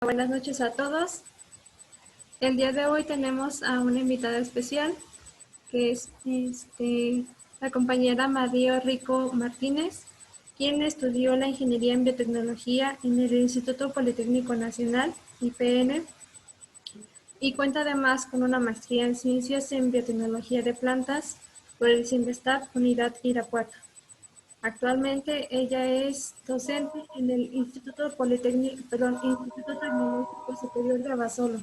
Buenas noches a todos. El día de hoy tenemos a una invitada especial, que es la compañera María Rico Martínez, quien estudió la ingeniería en biotecnología en el Instituto Politécnico Nacional, IPN, y cuenta además con una maestría en ciencias en biotecnología de plantas por el CIMBESTAB Unidad Irapuato. Actualmente ella es docente en el Instituto Tecnológico Superior de Abasolo.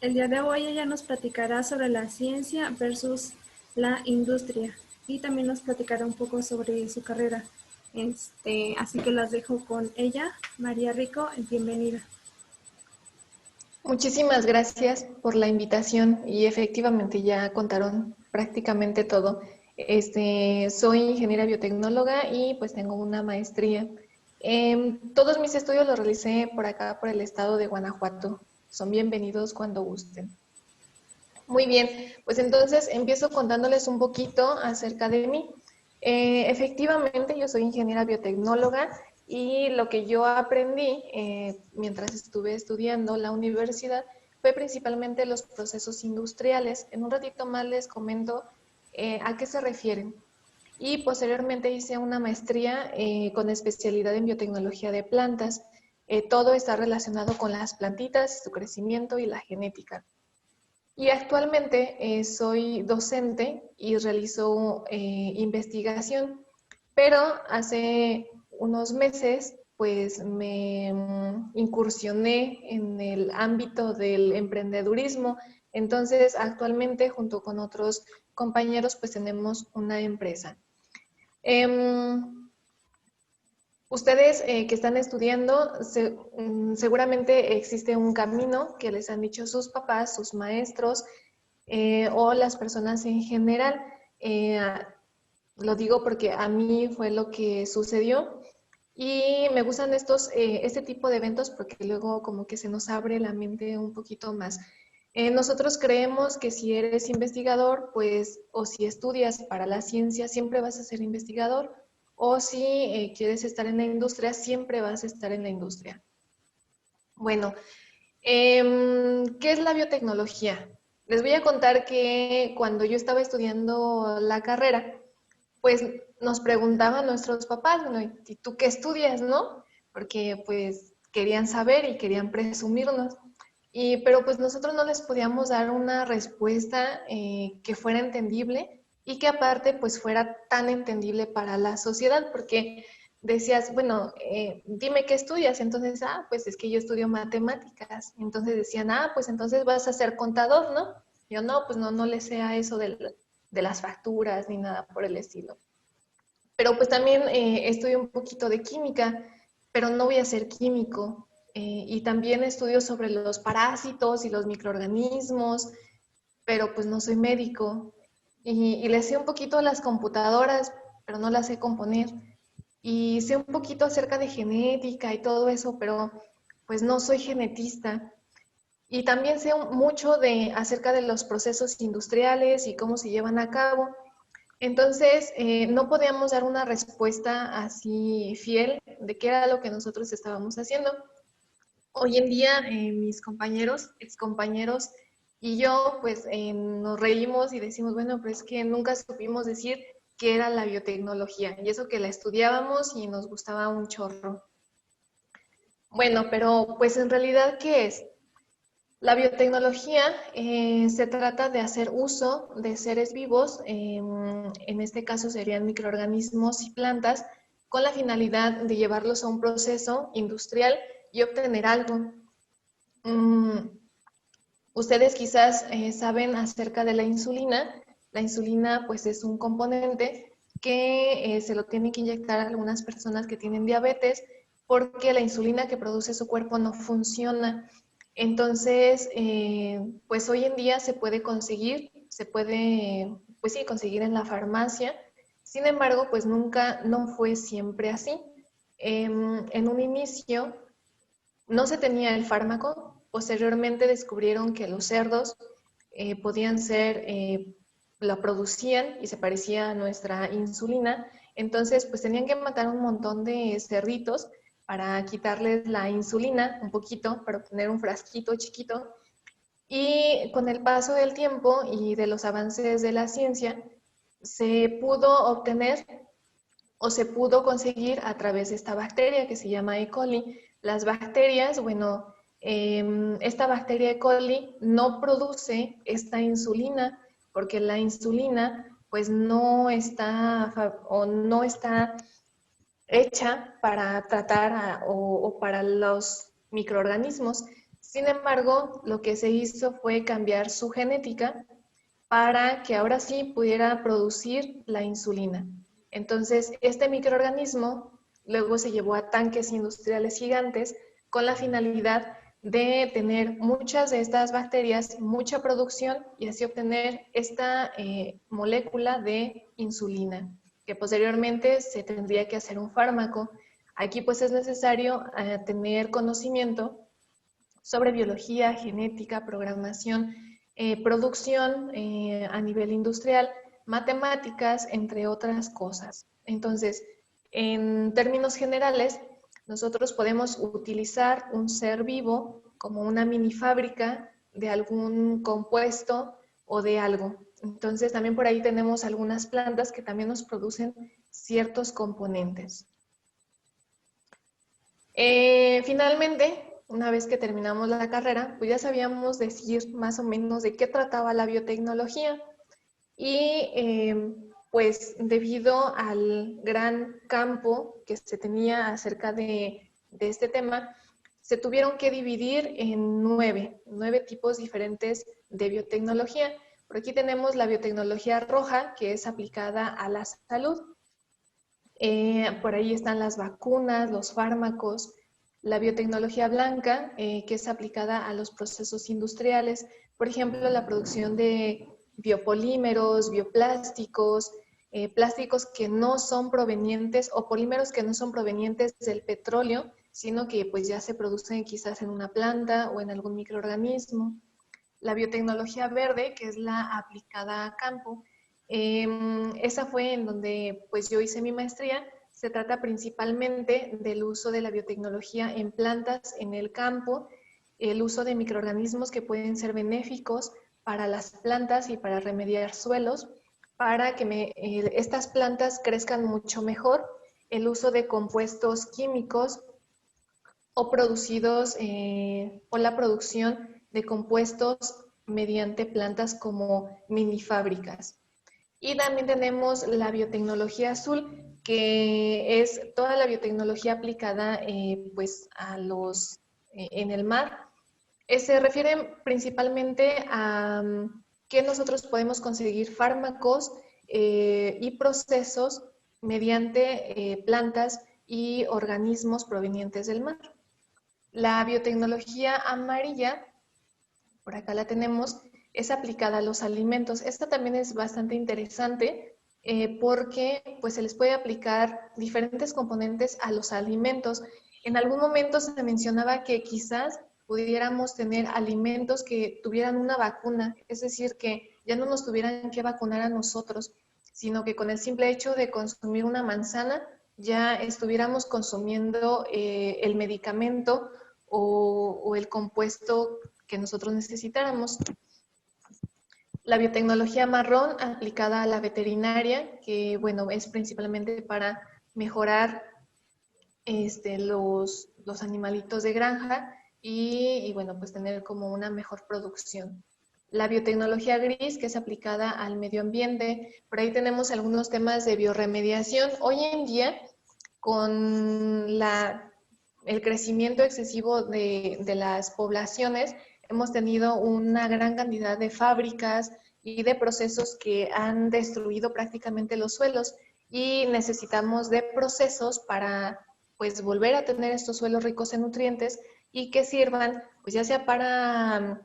El día de hoy ella nos platicará sobre la ciencia versus la industria y también nos platicará un poco sobre su carrera. Así que las dejo con ella. María Rico, bienvenida. Muchísimas gracias por la invitación y efectivamente ya contaron prácticamente todo. Soy ingeniera biotecnóloga y pues tengo una maestría. Todos mis estudios los realicé por acá, por el estado de Guanajuato. Son bienvenidos cuando gusten. Muy bien, pues entonces empiezo contándoles un poquito acerca de mí. Efectivamente, yo soy ingeniera biotecnóloga y lo que yo aprendí mientras estuve estudiando la universidad fue principalmente los procesos industriales. En un ratito más les comento a qué se refieren. Y posteriormente hice una maestría con especialidad en biotecnología de plantas. Todo está relacionado con las plantitas, su crecimiento y la genética. Y actualmente soy docente y realizo investigación, pero hace unos meses pues me incursioné en el ámbito del emprendedurismo. Entonces actualmente junto con otros compañeros pues tenemos una empresa. Ustedes que están estudiando, seguramente existe un camino que les han dicho sus papás, sus maestros o las personas en general. Eh, lo digo porque a mí fue lo que sucedió y me gustan este tipo de eventos porque luego como que se nos abre la mente un poquito más. Nosotros creemos que si eres investigador, pues, o si estudias para la ciencia, siempre vas a ser investigador, o si quieres estar en la industria, siempre vas a estar en la industria. Bueno, ¿qué es la biotecnología? Les voy a contar que cuando yo estaba estudiando la carrera, pues nos preguntaban nuestros papás, bueno, ¿y tú qué estudias, no? Porque pues querían saber y querían presumirnos. Pero pues nosotros no les podíamos dar una respuesta que fuera entendible y que aparte pues fuera tan entendible para la sociedad, porque decías, bueno, dime qué estudias, entonces, pues es que yo estudio matemáticas, entonces decían, pues entonces vas a ser contador, ¿no? Yo no, pues no le sé a eso de las facturas ni nada por el estilo. Pero pues también estudio un poquito de química, pero no voy a ser químico. Y también estudio sobre los parásitos y los microorganismos, pero pues no soy médico. Y le sé un poquito a las computadoras, pero no las sé componer. Y sé un poquito acerca de genética y todo eso, pero pues no soy genetista. Y también sé mucho acerca de los procesos industriales y cómo se llevan a cabo. Entonces, no podíamos dar una respuesta así fiel de qué era lo que nosotros estábamos haciendo. Hoy en día, mis compañeros, excompañeros y yo, pues nos reímos y decimos, bueno, pero es que nunca supimos decir qué era la biotecnología y eso que la estudiábamos y nos gustaba un chorro. Bueno, pero pues en realidad, ¿qué es? La biotecnología se trata de hacer uso de seres vivos, en este caso serían microorganismos y plantas, con la finalidad de llevarlos a un proceso industrial y obtener algo. Mm, Ustedes quizás saben acerca de la insulina. La insulina pues es un componente que se lo tienen que inyectar a algunas personas que tienen diabetes porque la insulina que produce su cuerpo no funciona. Entonces, pues hoy en día se puede, pues sí, conseguir en la farmacia. Sin embargo, pues nunca, no fue siempre así. En un inicio no se tenía el fármaco, posteriormente descubrieron que los cerdos podían ser, la producían y se parecía a nuestra insulina, entonces pues tenían que matar un montón de cerditos para quitarles la insulina un poquito, para obtener un frasquito chiquito. Y con el paso del tiempo y de los avances de la ciencia, se pudo obtener o se pudo conseguir a través de esta bacteria que se llama E. coli. Las bacterias, bueno, esta bacteria E. coli no produce esta insulina porque la insulina pues no está hecha para tratar o para los microorganismos. Sin embargo, lo que se hizo fue cambiar su genética para que ahora sí pudiera producir la insulina. Entonces, este microorganismo luego se llevó a tanques industriales gigantes con la finalidad de tener muchas de estas bacterias, mucha producción y así obtener esta molécula de insulina, que posteriormente se tendría que hacer un fármaco. Aquí pues es necesario tener conocimiento sobre biología, genética, programación, producción a nivel industrial, matemáticas, entre otras cosas. Entonces, en términos generales, nosotros podemos utilizar un ser vivo como una mini fábrica de algún compuesto o de algo. Entonces, también por ahí tenemos algunas plantas que también nos producen ciertos componentes. Finalmente, una vez que terminamos la carrera, pues ya sabíamos decir más o menos de qué trataba la biotecnología y pues debido al gran campo que se tenía acerca de este tema, se tuvieron que dividir en nueve tipos diferentes de biotecnología. Por aquí tenemos la biotecnología roja, que es aplicada a la salud. Por ahí están las vacunas, los fármacos, la biotecnología blanca, que es aplicada a los procesos industriales, por ejemplo, la producción de biopolímeros, bioplásticos, plásticos que no son provenientes o polímeros que no son provenientes del petróleo, sino que pues ya se producen quizás en una planta o en algún microorganismo. La biotecnología verde, que es la aplicada a campo, esa fue en donde pues yo hice mi maestría. Se trata principalmente del uso de la biotecnología en plantas en el campo, el uso de microorganismos que pueden ser benéficos para las plantas y para remediar suelos, para que estas plantas crezcan mucho mejor, el uso de compuestos químicos o producidos o la producción de compuestos mediante plantas como mini fábricas. Y también tenemos la biotecnología azul, que es toda la biotecnología aplicada pues en el mar. Se refiere principalmente a que nosotros podemos conseguir fármacos y procesos mediante plantas y organismos provenientes del mar. La biotecnología amarilla, por acá la tenemos, es aplicada a los alimentos. Esta también es bastante interesante porque pues, se les puede aplicar diferentes componentes a los alimentos. En algún momento se mencionaba que quizás pudiéramos tener alimentos que tuvieran una vacuna, es decir, que ya no nos tuvieran que vacunar a nosotros, sino que con el simple hecho de consumir una manzana ya estuviéramos consumiendo el medicamento o el compuesto que nosotros necesitáramos. La biotecnología marrón aplicada a la veterinaria, que bueno, es principalmente para mejorar los animalitos de granja y bueno, pues tener como una mejor producción. La biotecnología gris, que es aplicada al medio ambiente. Por ahí tenemos algunos temas de bioremediación. Hoy en día, con el crecimiento excesivo de las poblaciones, hemos tenido una gran cantidad de fábricas y de procesos que han destruido prácticamente los suelos y necesitamos de procesos para pues volver a tener estos suelos ricos en nutrientes y que sirvan pues ya sea para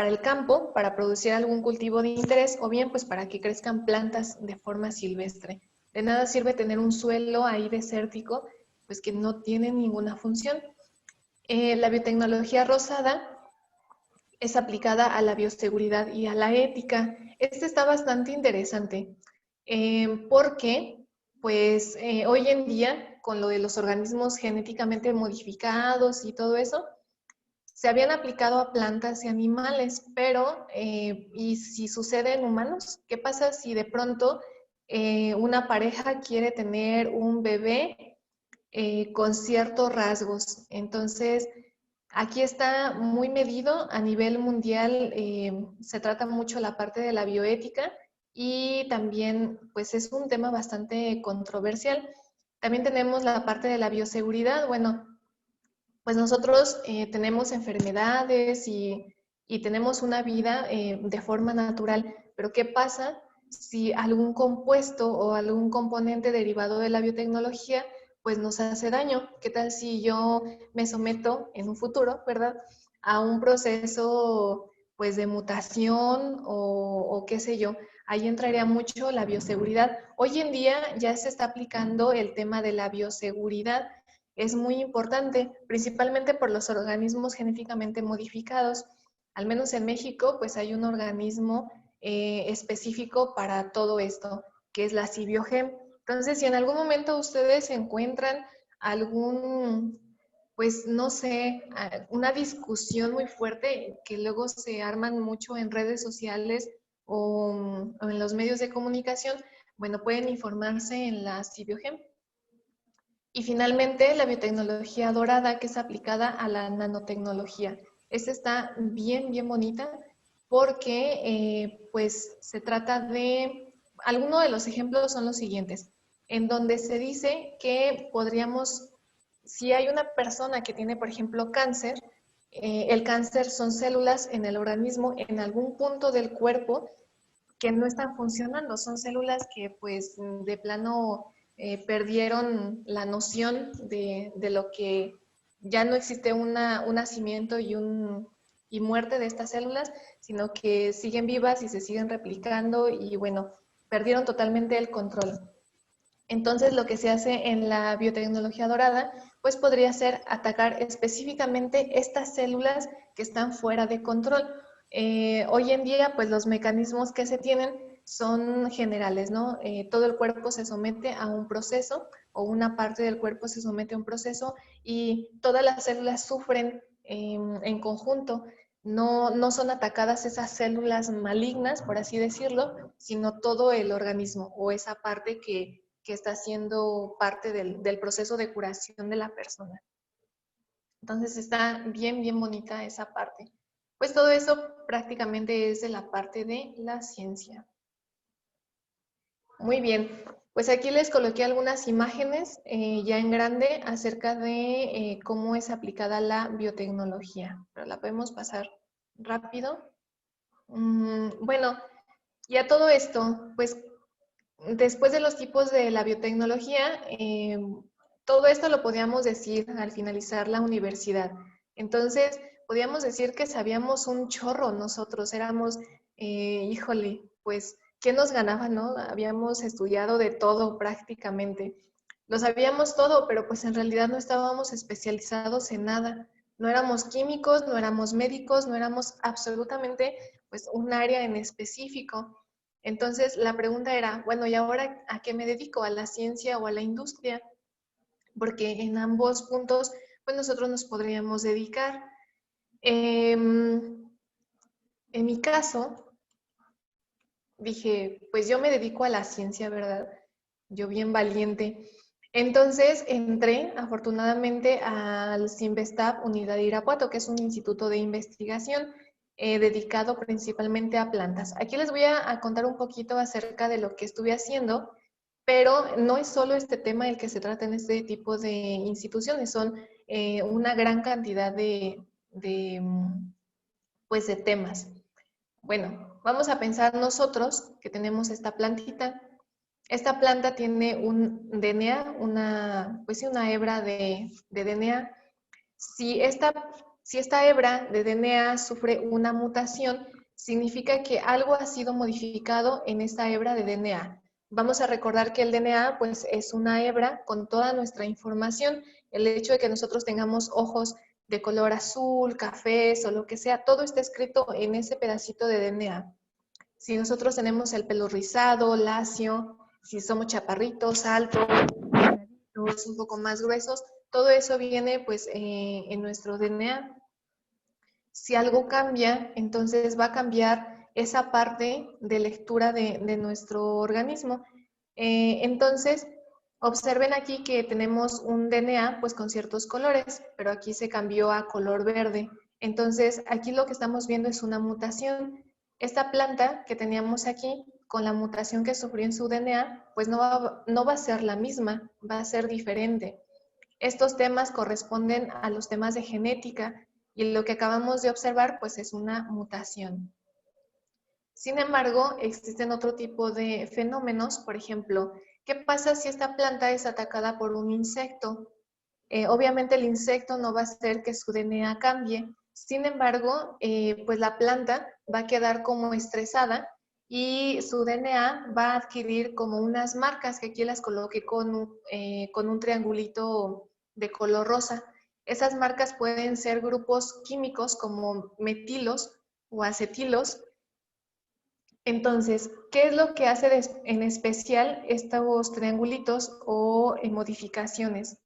el campo, para producir algún cultivo de interés o bien pues para que crezcan plantas de forma silvestre. De nada sirve tener un suelo ahí desértico pues que no tiene ninguna función. La biotecnología rosada es aplicada a la bioseguridad y a la ética. Este está bastante interesante porque pues hoy en día con lo de los organismos genéticamente modificados y todo eso, se habían aplicado a plantas y animales, pero ¿y si sucede en humanos? ¿Qué pasa si de pronto una pareja quiere tener un bebé con ciertos rasgos? Entonces, aquí está muy medido a nivel mundial, se trata mucho la parte de la bioética y también pues es un tema bastante controversial. También tenemos la parte de la bioseguridad. Bueno, pues nosotros tenemos enfermedades y tenemos una vida de forma natural, pero ¿qué pasa si algún compuesto o algún componente derivado de la biotecnología pues nos hace daño? ¿Qué tal si yo me someto en un futuro, verdad, a un proceso pues de mutación o qué sé yo? Ahí entraría mucho la bioseguridad. Hoy en día ya se está aplicando el tema de la bioseguridad. Es muy importante, principalmente por los organismos genéticamente modificados. Al menos en México, pues hay un organismo específico para todo esto, que es la CIBIOGEM. Entonces, si en algún momento ustedes encuentran algún, pues no sé, una discusión muy fuerte que luego se arman mucho en redes sociales o en los medios de comunicación, bueno, pueden informarse en la CIBIOGEM. Y finalmente, la biotecnología dorada, que es aplicada a la nanotecnología. Esta está bien, bien bonita porque pues se trata de, algunos de los ejemplos son los siguientes, en donde se dice que podríamos, si hay una persona que tiene, por ejemplo, cáncer, el cáncer son células en el organismo, en algún punto del cuerpo que no están funcionando, son células que pues de plano perdieron la noción de lo que ya no existe un nacimiento y muerte de estas células, sino que siguen vivas y se siguen replicando y bueno, perdieron totalmente el control. Entonces lo que se hace en la biotecnología dorada pues podría ser atacar específicamente estas células que están fuera de control. Hoy en día, pues los mecanismos que se tienen son generales, ¿no? Todo el cuerpo se somete a un proceso o una parte del cuerpo se somete a un proceso y todas las células sufren en conjunto. No son atacadas esas células malignas, por así decirlo, sino todo el organismo o esa parte que está siendo parte del proceso de curación de la persona. Entonces está bien, bien bonita esa parte. Pues todo eso prácticamente es de la parte de la ciencia. Muy bien, pues aquí les coloqué algunas imágenes ya en grande acerca de cómo es aplicada la biotecnología, pero la podemos pasar rápido. Bueno, y a todo esto, pues después de los tipos de la biotecnología, todo esto lo podíamos decir al finalizar la universidad. Entonces, podíamos decir que sabíamos un chorro nosotros, éramos, híjole, pues, ¿qué nos ganaba, no? Habíamos estudiado de todo prácticamente. Lo sabíamos todo, pero pues en realidad no estábamos especializados en nada. No éramos químicos, no éramos médicos, no éramos absolutamente pues un área en específico. Entonces, la pregunta era, bueno, ¿y ahora a qué me dedico? ¿A la ciencia o a la industria? Porque en ambos puntos, pues nosotros nos podríamos dedicar. En mi caso, dije, pues yo me dedico a la ciencia, ¿verdad? Yo bien valiente. Entonces entré afortunadamente al CINVESTAB Unidad de Irapuato, que es un instituto de investigación dedicado principalmente a plantas. Aquí les voy a contar un poquito acerca de lo que estuve haciendo, pero no es solo este tema el que se trata en este tipo de instituciones, son una gran cantidad pues de temas. Bueno, vamos a pensar nosotros que tenemos esta plantita. Esta planta tiene un DNA, pues sí, una hebra de DNA. Si esta hebra de DNA sufre una mutación, significa que algo ha sido modificado en esta hebra de DNA. Vamos a recordar que el DNA pues, es una hebra con toda nuestra información. El hecho de que nosotros tengamos ojos de color azul, café o lo que sea, todo está escrito en ese pedacito de DNA. Si nosotros tenemos el pelo rizado, lacio, si somos chaparritos, altos, otros un poco más gruesos. Todo eso viene pues en nuestro DNA. Si algo cambia, entonces va a cambiar esa parte de lectura de nuestro organismo. Entonces, observen aquí que tenemos un DNA pues con ciertos colores, pero aquí se cambió a color verde. Entonces, aquí lo que estamos viendo es una mutación. Esta planta que teníamos aquí, con la mutación que sufrió en su DNA, pues no va a ser la misma, va a ser diferente. Estos temas corresponden a los temas de genética y lo que acabamos de observar pues es una mutación. Sin embargo, existen otro tipo de fenómenos, por ejemplo, ¿qué pasa si esta planta es atacada por un insecto? Obviamente el insecto no va a hacer que su DNA cambie, sin embargo, pues la planta va a quedar como estresada y su DNA va a adquirir como unas marcas que aquí las coloqué con un triangulito de color rosa. Esas marcas pueden ser grupos químicos como metilos o acetilos. Entonces, ¿qué es lo que hace en especial estos triangulitos o modificaciones?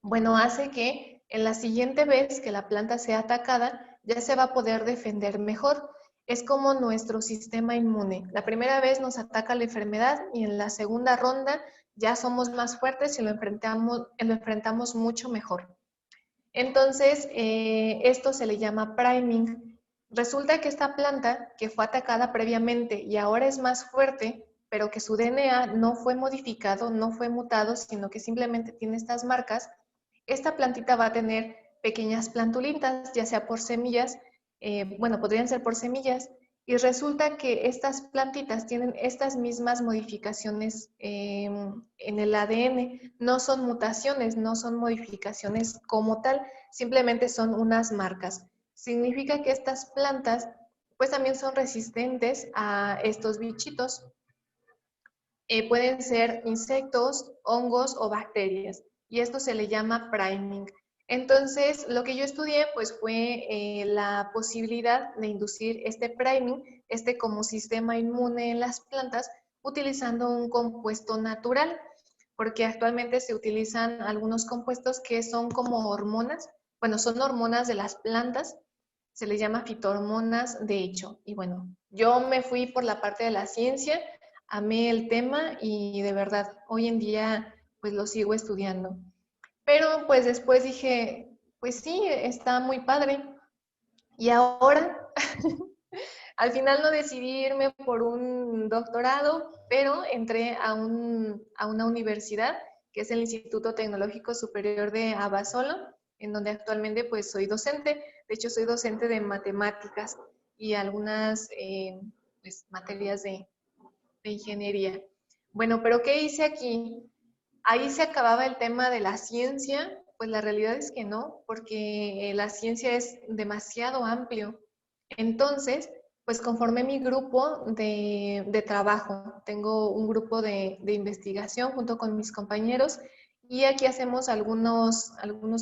Bueno, hace que en la siguiente vez que la planta sea atacada, ya se va a poder defender mejor. Es como nuestro sistema inmune. La primera vez nos ataca la enfermedad y en la segunda ronda ya somos más fuertes y lo enfrentamos mucho mejor. Entonces, esto se le llama priming. Resulta que esta planta que fue atacada previamente y ahora es más fuerte, pero que su DNA no fue modificado, no fue mutado, sino que simplemente tiene estas marcas, esta plantita va a tener pequeñas plantulitas, ya sea por semillas, bueno, podrían ser por semillas, y resulta que estas plantitas tienen estas mismas modificaciones en el ADN. No son mutaciones, no son modificaciones como tal, simplemente son unas marcas. Significa que estas plantas pues también son resistentes a estos bichitos. Pueden ser insectos, hongos o bacterias, y esto se le llama priming. Entonces, lo que yo estudié pues fue la posibilidad de inducir este priming, como sistema inmune en las plantas, utilizando un compuesto natural, porque actualmente se utilizan algunos compuestos que son como hormonas, bueno, son hormonas de las plantas, se les llama fitohormonas de hecho. Y bueno, yo me fui por la parte de la ciencia, amé el tema y de verdad, hoy en día pues lo sigo estudiando. Pero pues después dije, pues sí, está muy padre. Y ahora, al final no decidí irme por un doctorado, pero entré a una universidad, que es el Instituto Tecnológico Superior de Abasolo, en donde actualmente pues soy docente. De hecho, soy docente de matemáticas y algunas pues, materias de ingeniería. Bueno, pero ¿qué hice aquí? Ahí se acababa el tema de la ciencia. Pues la realidad es que no, porque la ciencia es demasiado amplio. Entonces, pues conformé mi grupo de trabajo. Tengo un grupo de investigación junto con mis compañeros y aquí hacemos algunos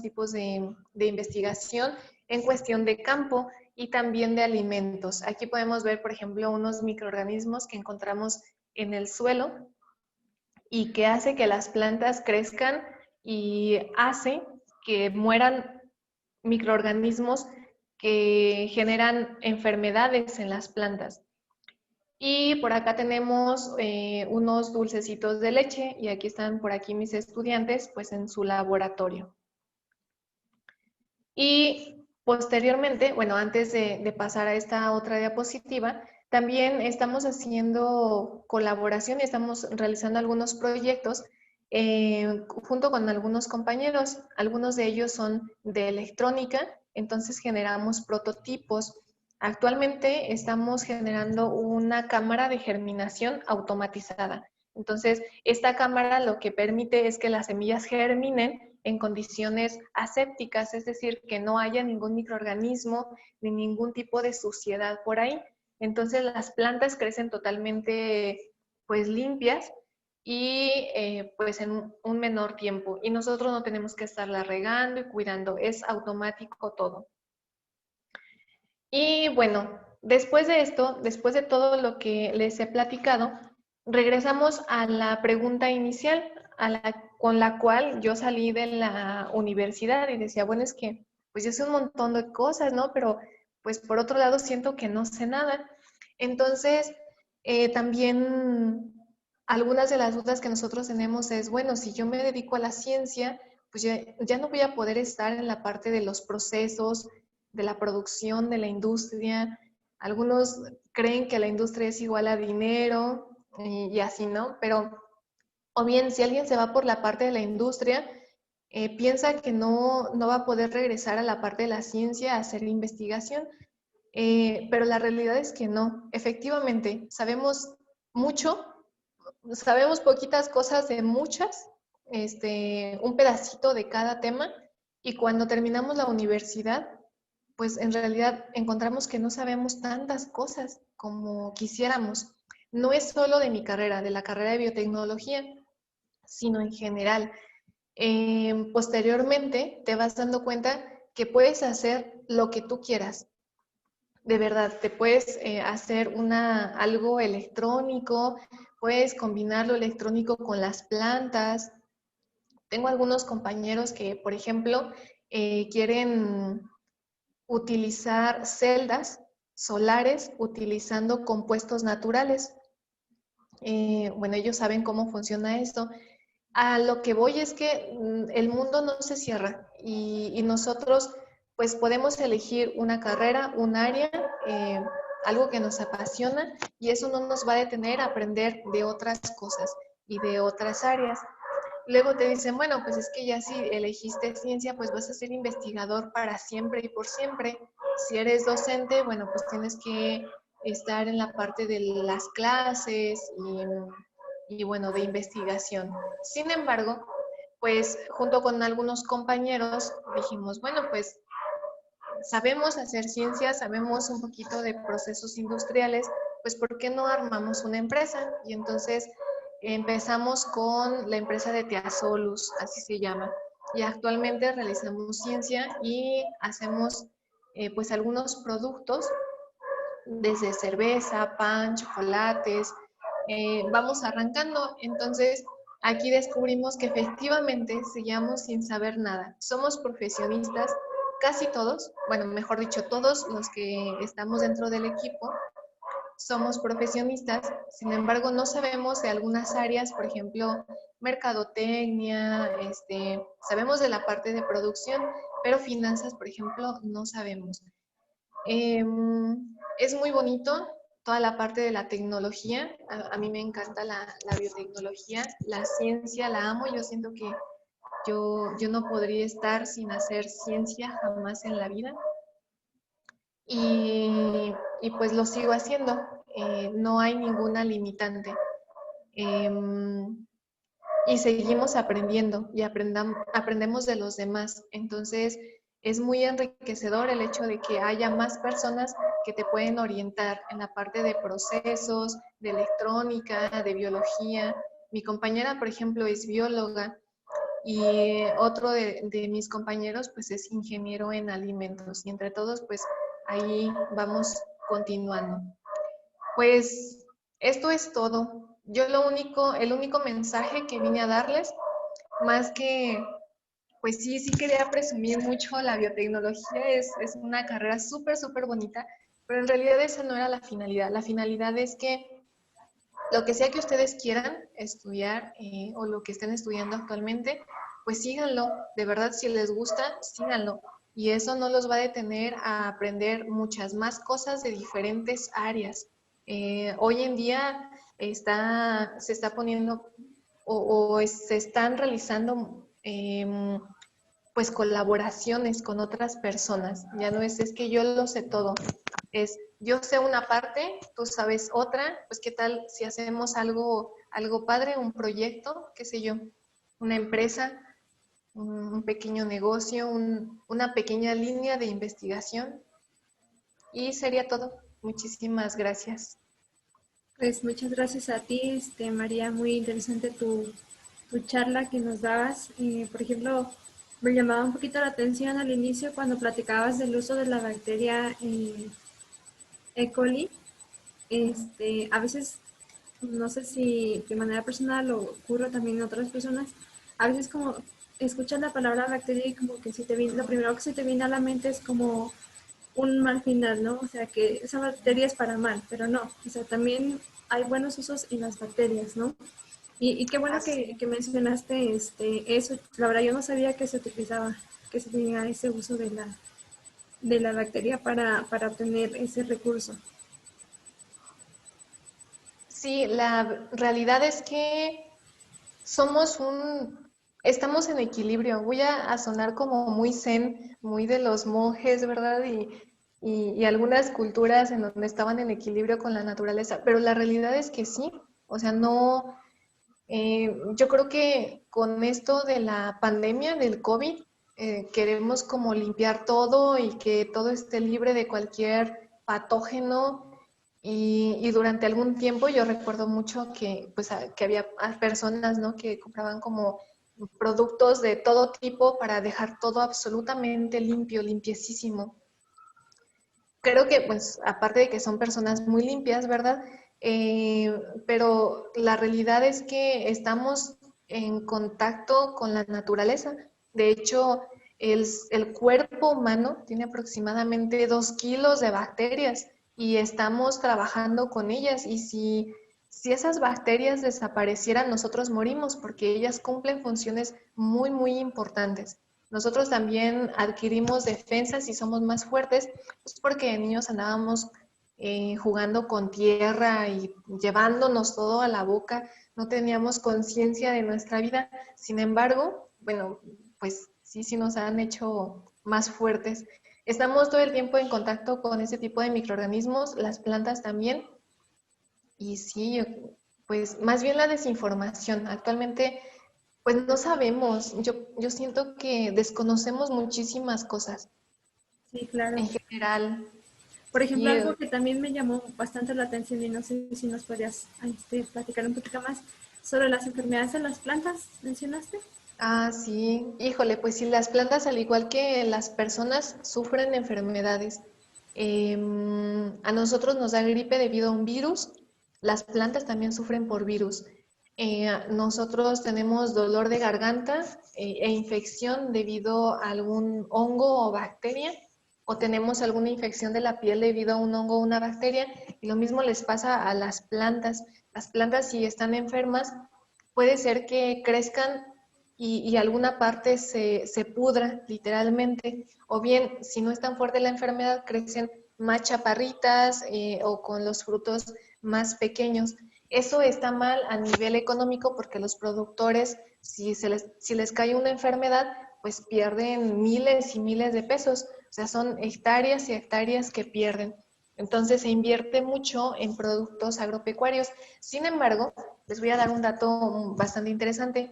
tipos de investigación en cuestión de campo y también de alimentos. Aquí podemos ver, por ejemplo, unos microorganismos que encontramos en el suelo y que hace que las plantas crezcan y hace que mueran microorganismos que generan enfermedades en las plantas. Y por acá tenemos unos dulcecitos de leche y aquí están por aquí mis estudiantes pues en su laboratorio. Y posteriormente, bueno, antes de pasar a esta otra diapositiva, también estamos haciendo colaboración y estamos realizando algunos proyectos junto con algunos compañeros. Algunos de ellos son de electrónica, entonces generamos prototipos. Actualmente estamos generando una cámara de germinación automatizada. Entonces, esta cámara lo que permite es que las semillas germinen en condiciones asépticas, es decir, que no haya ningún microorganismo ni ningún tipo de suciedad por ahí. Entonces las plantas crecen totalmente pues limpias y pues en un menor tiempo. Y nosotros no tenemos que estarla regando y cuidando, es automático todo. Y bueno, después de esto, después de todo lo que les he platicado, regresamos a la pregunta inicial, con la cual yo salí de la universidad y decía, bueno, es que pues yo sé un montón de cosas, ¿no? Pero pues por otro lado siento que no sé nada. Entonces, también algunas de las dudas que nosotros tenemos es, bueno, si yo me dedico a la ciencia, pues ya no voy a poder estar en la parte de los procesos, de la producción, de la industria. Algunos creen que la industria es igual a dinero y así, ¿no? Pero, o bien, si alguien se va por la parte de la industria, piensa que no va a poder regresar a la parte de la ciencia a hacer investigación. Pero la realidad es que no. Efectivamente, sabemos mucho, sabemos poquitas cosas de muchas, un pedacito de cada tema, y cuando terminamos la universidad, pues en realidad encontramos que no sabemos tantas cosas como quisiéramos. No es solo de mi carrera, de la carrera de biotecnología, sino en general. Posteriormente te vas dando cuenta que puedes hacer lo que tú quieras. De verdad, te puedes hacer algo electrónico, puedes combinar lo electrónico con las plantas. Tengo algunos compañeros que, por ejemplo, quieren utilizar celdas solares utilizando compuestos naturales. Bueno, ellos saben cómo funciona esto. A lo que voy es que el mundo no se cierra y nosotros pues podemos elegir una carrera, un área, algo que nos apasiona, y eso no nos va a detener a aprender de otras cosas y de otras áreas. Luego te dicen, bueno, pues es que ya si elegiste ciencia, pues vas a ser investigador para siempre y por siempre. Si eres docente, bueno, pues tienes que estar en la parte de las clases y bueno, de investigación. Sin embargo, pues junto con algunos compañeros dijimos, bueno, pues sabemos hacer ciencia, sabemos un poquito de procesos industriales, pues ¿por qué no armamos una empresa? Y entonces empezamos con la empresa de Teasolus, así se llama. Y actualmente realizamos ciencia y hacemos pues algunos productos, desde cerveza, pan, chocolates, vamos arrancando. Entonces, aquí descubrimos que efectivamente seguíamos sin saber nada. Somos profesionistas, casi todos, bueno, mejor dicho, todos los que estamos dentro del equipo, somos profesionistas, sin embargo, no sabemos de algunas áreas, por ejemplo, mercadotecnia, sabemos de la parte de producción, pero finanzas, por ejemplo, no sabemos. Es muy bonito toda la parte de la tecnología. A mí me encanta la biotecnología, la ciencia, la amo. Yo siento que yo no podría estar sin hacer ciencia jamás en la vida. Y pues lo sigo haciendo. No hay ninguna limitante. Y seguimos aprendiendo y aprendemos de los demás. Entonces, es muy enriquecedor el hecho de que haya más personas que te pueden orientar en la parte de procesos, de electrónica, de biología. Mi compañera, por ejemplo, es bióloga y otro de mis compañeros, pues es ingeniero en alimentos. Y entre todos, pues ahí vamos continuando. Pues esto es todo. Yo el único mensaje que vine a darles, más que, pues sí quería presumir mucho la biotecnología, es una carrera súper bonita, pero en realidad esa no era la finalidad. La finalidad es que lo que sea que ustedes quieran estudiar o lo que estén estudiando actualmente, pues síganlo. De verdad, si les gusta, síganlo. Y eso no los va a detener a aprender muchas más cosas de diferentes áreas. Hoy en día se está poniendo se están realizando pues colaboraciones con otras personas. Ya no es que yo lo sé todo, es yo sé una parte, tú sabes otra, pues qué tal si hacemos algo padre, un proyecto, qué sé yo, una empresa, un pequeño negocio, una pequeña línea de investigación, y sería todo. Muchísimas gracias. Pues muchas gracias a ti, María, muy interesante tu charla que nos dabas. Por ejemplo, me llamaba un poquito la atención al inicio cuando platicabas del uso de la bacteria E. coli. A veces no sé si de manera personal o ocurre también en otras personas, a veces como escuchas la palabra bacteria y como que lo primero que se te viene a la mente es como un mal final, ¿no? O sea, que esa bacteria es para mal, pero no, o sea, también hay buenos usos en las bacterias, ¿no? Y qué bueno Así. que mencionaste eso. La verdad, yo no sabía que se utilizaba, que se tenía ese uso de la bacteria para obtener ese recurso. Sí, la realidad es que somos estamos en equilibrio. Voy a sonar como muy zen, muy de los monjes, ¿verdad? Y algunas culturas en donde estaban en equilibrio con la naturaleza, pero la realidad es que sí, o sea, no, yo creo que con esto de la pandemia del COVID, queremos como limpiar todo y que todo esté libre de cualquier patógeno. Y durante algún tiempo yo recuerdo mucho que, pues, que había personas, ¿no?, que compraban como productos de todo tipo para dejar todo absolutamente limpio, limpiecísimo. Creo que, pues, aparte de que son personas muy limpias, ¿verdad? Pero la realidad es que estamos en contacto con la naturaleza. De hecho, el cuerpo humano tiene aproximadamente 2 kilos de bacterias y estamos trabajando con ellas. Y si esas bacterias desaparecieran, nosotros morimos porque ellas cumplen funciones muy, muy importantes. Nosotros también adquirimos defensas y somos más fuertes pues porque de niños andábamos jugando con tierra y llevándonos todo a la boca, no teníamos conciencia de nuestra vida. Sin embargo, bueno, pues sí, sí nos han hecho más fuertes. Estamos todo el tiempo en contacto con ese tipo de microorganismos, las plantas también, y sí, pues más bien la desinformación. Actualmente, pues no sabemos, yo siento que desconocemos muchísimas cosas Sí, claro. en general. Por ejemplo, Sí, algo que también me llamó bastante la atención y no sé si nos podrías platicar un poquito más sobre las enfermedades en las plantas, ¿mencionaste? sí, híjole, pues sí, las plantas, al igual que las personas, sufren enfermedades. A nosotros nos da gripe debido a un virus, las plantas también sufren por virus. Nosotros tenemos dolor de garganta e infección debido a algún hongo o bacteria, o tenemos alguna infección de la piel debido a un hongo o una bacteria, y lo mismo les pasa a las plantas. Las plantas, si están enfermas, puede ser que crezcan y alguna parte se pudra literalmente, o bien si no es tan fuerte la enfermedad, crecen más chaparritas o con los frutos más pequeños. Eso está mal a nivel económico porque los productores, si les cae una enfermedad, pues pierden miles y miles de pesos. O sea, son hectáreas y hectáreas que pierden. Entonces se invierte mucho en productos agropecuarios. Sin embargo, les voy a dar un dato bastante interesante.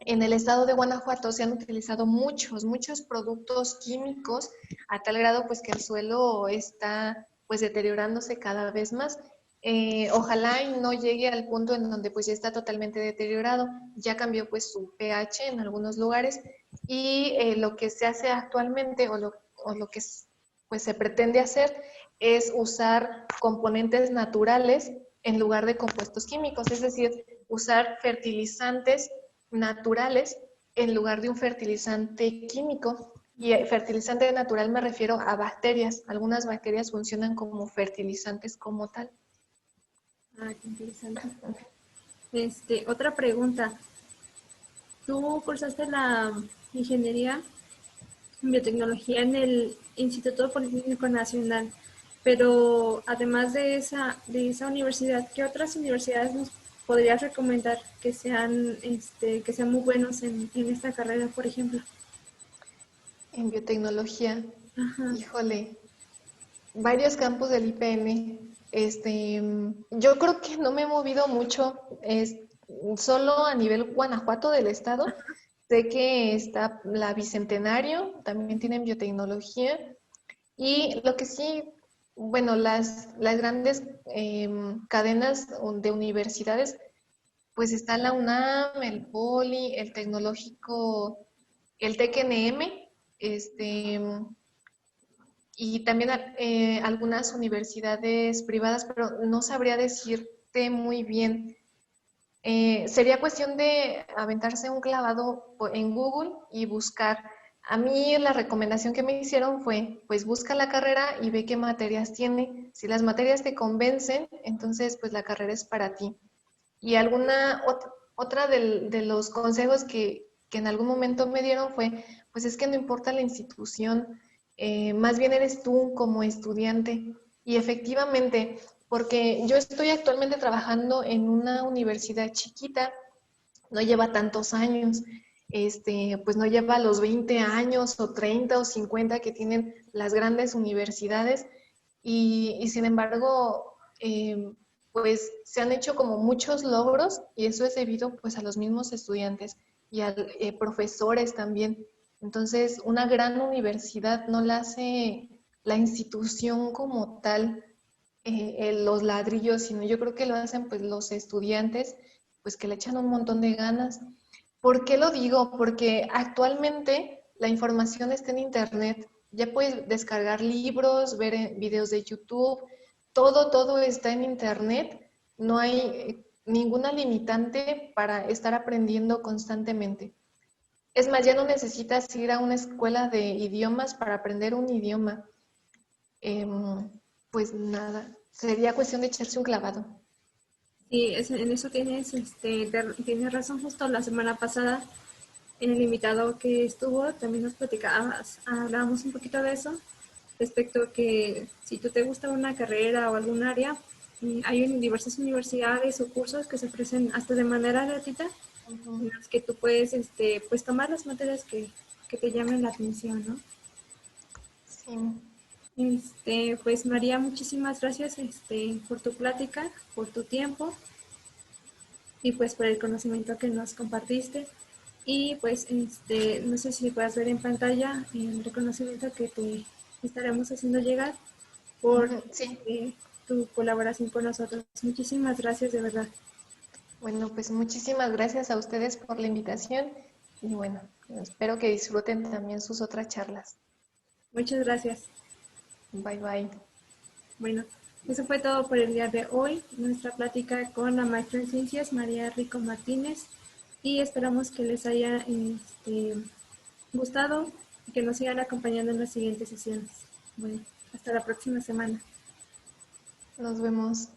En el estado de Guanajuato se han utilizado muchos productos químicos a tal grado pues que el suelo está pues deteriorándose cada vez más. Ojalá y no llegue al punto en donde pues ya está totalmente deteriorado, ya cambió pues su pH en algunos lugares y lo que se hace actualmente o lo que pues se pretende hacer es usar componentes naturales en lugar de compuestos químicos, es decir, usar fertilizantes naturales en lugar de un fertilizante químico. Y fertilizante natural me refiero a bacterias. Algunas bacterias funcionan como fertilizantes como tal. Ah, qué interesante. Otra pregunta. ¿Tú cursaste la ingeniería en biotecnología en el Instituto Politécnico Nacional? Pero además de esa universidad, ¿qué otras universidades nos podrías recomendar que sean muy buenos en esta carrera, por ejemplo? En biotecnología, Ajá. híjole, varios campos del IPN. Yo creo que no me he movido mucho, solo a nivel Guanajuato del estado. Sé que está la Bicentenario, también tienen biotecnología. Y lo que sí, bueno, las grandes cadenas de universidades, pues está la UNAM, el Poli, el Tecnológico, el TECNM, y también algunas universidades privadas, pero no sabría decirte esté muy bien. Sería cuestión de aventarse un clavado en Google y buscar. A mí la recomendación que me hicieron fue, pues busca la carrera y ve qué materias tiene. Si las materias te convencen, entonces pues la carrera es para ti. Y otra de los consejos que en algún momento me dieron fue, pues es que no importa la institución, más bien eres tú como estudiante. Y efectivamente, porque yo estoy actualmente trabajando en una universidad chiquita, no lleva tantos años, pues no lleva los 20 años o 30 o 50 que tienen las grandes universidades y sin embargo, pues se han hecho como muchos logros y eso es debido pues a los mismos estudiantes y a profesores también. Entonces, una gran universidad no la hace la institución como tal, los ladrillos, sino yo creo que lo hacen pues los estudiantes, pues que le echan un montón de ganas. ¿Por qué lo digo? Porque actualmente la información está en internet. Ya puedes descargar libros, ver videos de YouTube, todo está en internet. No hay ninguna limitante para estar aprendiendo constantemente. Es más, ya no necesitas ir a una escuela de idiomas para aprender un idioma. Pues nada, sería cuestión de echarse un clavado. Sí, en eso tienes razón. Justo la semana pasada, en el invitado que estuvo, también nos platicabas, hablábamos un poquito de eso, respecto a que si tú te gusta una carrera o algún área, hay diversas universidades o cursos que se ofrecen hasta de manera gratuita, en Ujú. las que tú puedes pues tomar las materias que te llamen la atención, ¿no? Sí, Pues María, muchísimas gracias por tu plática, por tu tiempo y pues por el conocimiento que nos compartiste. Y pues no sé si puedas ver en pantalla el reconocimiento que te estaremos haciendo llegar por ujú, sí. tu colaboración con nosotros. Muchísimas gracias de verdad. Bueno, pues muchísimas gracias a ustedes por la invitación y bueno, espero que disfruten también sus otras charlas. Muchas gracias. Bye bye. Bueno, eso fue todo por el día de hoy, nuestra plática con la maestra en ciencias María Rico Martínez, y esperamos que les haya gustado y que nos sigan acompañando en las siguientes sesiones. Bueno, hasta la próxima semana. Nos vemos.